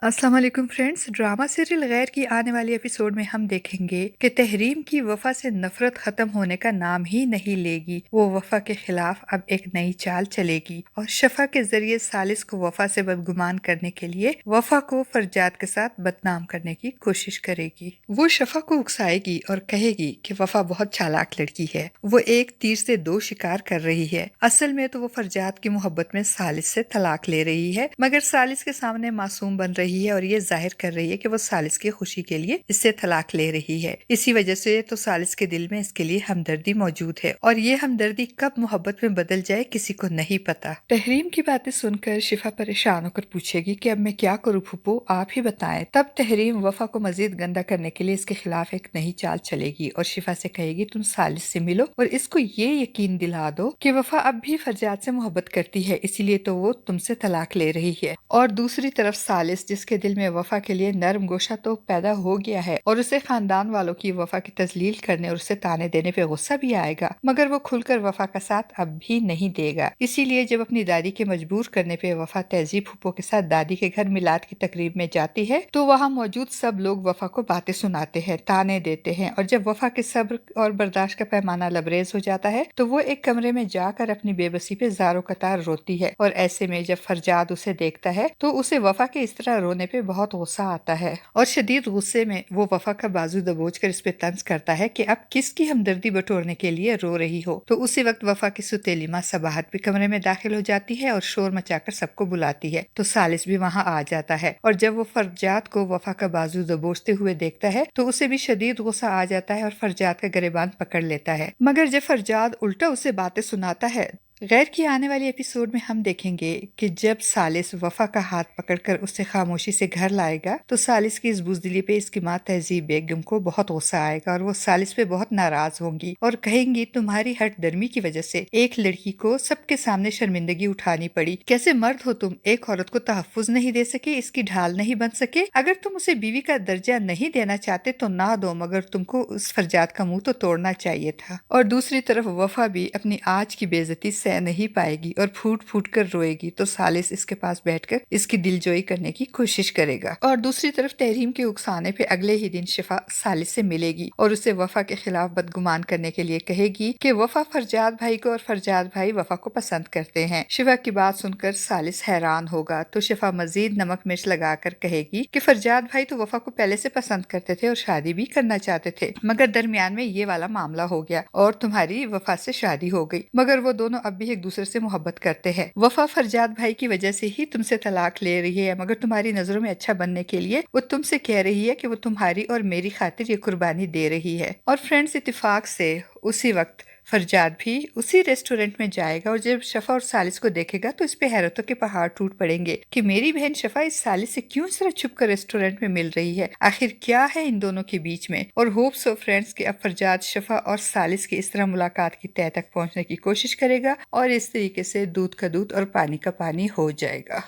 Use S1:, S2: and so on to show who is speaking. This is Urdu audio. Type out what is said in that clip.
S1: السلام علیکم فرینڈز، ڈرامہ سیریل غیر کی آنے والی ایپیسوڈ میں ہم دیکھیں گے کہ تحریم کی وفا سے نفرت ختم ہونے کا نام ہی نہیں لے گی۔ وہ وفا کے خلاف اب ایک نئی چال چلے گی اور شفا کے ذریعے سالس کو وفا سے بدگمان کرنے کے لیے وفا کو فرجاد کے ساتھ بدنام کرنے کی کوشش کرے گی۔ وہ شفا کو اکسائے گی اور کہے گی کہ وفا بہت چالاک لڑکی ہے، وہ ایک تیر سے دو شکار کر رہی ہے۔ اصل میں تو وہ فرجاد کی محبت میں سالس سے طلاق لے رہی ہے، مگر سالس کے سامنے معصوم بن رہی ہے اور یہ ظاہر کر رہی ہے کہ وہ سالس کی خوشی کے لیے اس سے طلاق لے رہی ہے۔ اسی وجہ سے تو سالس کے دل میں اس کے لیے ہمدردی موجود ہے اور یہ ہمدردی کب محبت میں بدل جائے کسی کو نہیں پتا۔ تحریم کی باتیں سن کر شفا پریشان ہو کر پوچھے گی کہ اب میں کیا کروں پھپھو، آپ ہی بتائیں۔ تب تحریم وفا کو مزید گندا کرنے کے لیے اس کے خلاف ایک نئی چال چلے گی اور شفا سے کہے گی تم سالس سے ملو اور اس کو یہ یقین دلا دو کہ وفا اب بھی فرجاد سے محبت کرتی ہے، اسی لیے تو وہ تم سے طلاق لے رہی ہے۔ اور دوسری طرف سالس، جس کے دل میں وفا کے لیے نرم گوشہ تو پیدا ہو گیا ہے اور اسے خاندان والوں کی وفا کی تذلیل کرنے اور اسے تانے دینے پہ غصہ بھی آئے گا، مگر وہ کھل کر وفا کا ساتھ اب بھی نہیں دے گا۔ اسی لیے جب اپنی دادی کے مجبور کرنے پہ وفا تہذیب پھپھو کے ساتھ دادی کے گھر میلاد کی تقریب میں جاتی ہے تو وہاں موجود سب لوگ وفا کو باتیں سناتے ہیں، تانے دیتے ہیں، اور جب وفا کے صبر اور برداشت کا پیمانہ لبریز ہو جاتا ہے تو وہ ایک کمرے میں جا کر اپنی بے بسی پہ زاروں قطار روتی ہے، اور ایسے میں جب فرجاد اسے دیکھتا ہے تو اسے وفا کے اس طرح رونے پہ بہت غصہ آتا ہے اور شدید غصے میں وہ وفا کا بازو دبوچ کر اس پہ طنز کرتا ہے کہ اب کس کی ہمدردی بٹورنے کے لیے رو رہی ہو۔ تو اسی وقت وفا کی ستیلی ماں صباحت بھی کمرے میں داخل ہو جاتی ہے اور شور مچا کر سب کو بلاتی ہے، تو سالس بھی وہاں آ جاتا ہے، اور جب وہ فرجاد کو وفا کا بازو دبوچتے ہوئے دیکھتا ہے تو اسے بھی شدید غصہ آ جاتا ہے اور فرجاد کا گریبان پکڑ لیتا ہے، مگر جب فرجاد الٹا اسے باتیں سناتا ہے۔ غیر کی آنے والی ایپیسوڈ میں ہم دیکھیں گے کہ جب سالس وفا کا ہاتھ پکڑ کر اسے خاموشی سے گھر لائے گا تو سالس کی اس بزدلی پہ اس کی ماں تہذیب بیگم کو بہت غصہ آئے گا اور وہ سالس پہ بہت ناراض ہوں گی اور کہیں گی تمہاری ہٹ درمی کی وجہ سے ایک لڑکی کو سب کے سامنے شرمندگی اٹھانی پڑی، کیسے مرد ہو تم، ایک عورت کو تحفظ نہیں دے سکے، اس کی ڈھال نہیں بن سکے، اگر تم اسے بیوی کا درجہ نہیں دینا چاہتے تو نہ دو، مگر تم کو اس فرجاد کا منہ تو توڑنا چاہیے تھا۔ اور دوسری طرف وفا بھی اپنی آج کی بے عزتی سہ نہیں پائے گی اور پھوٹ پھوٹ کر روئے گی، تو سالس اس کے پاس بیٹھ کر اس کی دل جوئی کرنے کی کوشش کرے گا۔ اور دوسری طرف تحریم کے اکسانے پہ اگلے ہی دن شفا سالس سے ملے گی اور اسے وفا کے خلاف بدگمان کرنے کے لیے کہے گی کہ وفا فرجاد بھائی کو اور فرجاد بھائی وفا کو پسند کرتے ہیں۔ شفا کی بات سن کر سالس حیران ہوگا، تو شفا مزید نمک مرچ لگا کر کہے گی کہ فرجاد بھائی تو وفا کو پہلے سے پسند کرتے تھے اور شادی بھی کرنا چاہتے تھے، مگر درمیان میں یہ والا معاملہ ہو گیا اور تمہاری وفا سے شادی ہو گئی، مگر وہ دونوں اب بھی ایک دوسرے سے محبت کرتے ہیں۔ وفا فرجاد بھائی کی وجہ سے ہی تم سے طلاق لے رہی ہے، مگر تمہاری نظروں میں اچھا بننے کے لیے وہ تم سے کہہ رہی ہے کہ وہ تمہاری اور میری خاطر یہ قربانی دے رہی ہے۔ اور فرینڈز، اتفاق سے اسی وقت فرجاد بھی اسی ریسٹورنٹ میں جائے گا اور جب شفا اور سالس کو دیکھے گا تو اس پہ حیرتوں کے پہاڑ ٹوٹ پڑیں گے کہ میری بہن شفا اس سالس سے کیوں اس طرح چھپ کر ریسٹورنٹ میں مل رہی ہے، آخر کیا ہے ان دونوں کے بیچ میں۔ اور ہوپ سو فرینڈز کہ اب فرجاد شفا اور سالس کی اس طرح ملاقات کی تہہ تک پہنچنے کی کوشش کرے گا اور اس طریقے سے دودھ کا دودھ اور پانی کا پانی ہو جائے گا۔